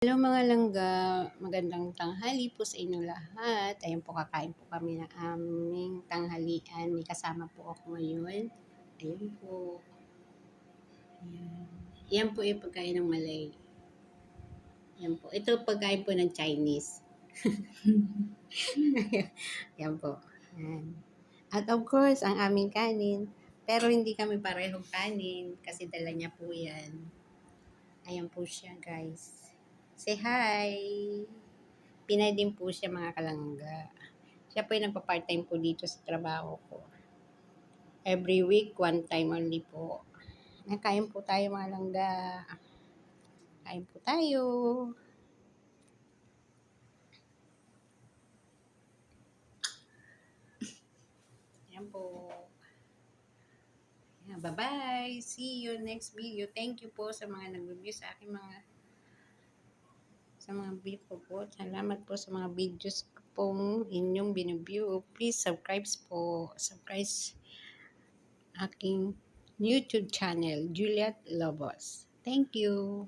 Hello mga langga, magandang tanghali po sa inyong lahat. Ayun po, kakain po kami ng aming tanghalian. May kasama po ako ngayon. Ayun po. Ayan. Yan po yung pagkain ng Malay. Yan po. Ito pagkain po ng Chinese. Yan po. Ayan. At of course, ang aming kanin. Pero hindi kami parehong kanin kasi dala niya po yan. Ayan po siya, guys. Say hi! Pinay din po siya mga kalangga. Siya po yung nagpa-part-time po dito sa trabaho ko. Every week, one time only po. Nakain po tayo mga langga. Kain po tayo. Ayan po. Ayan, bye-bye. See you next video. Thank you po sa mga nag-review sa aking mga video po. Salamat po sa mga videos pong inyong biniview. Please subscribe po. Subscribe aking YouTube channel, Juliet Lobos. Thank you.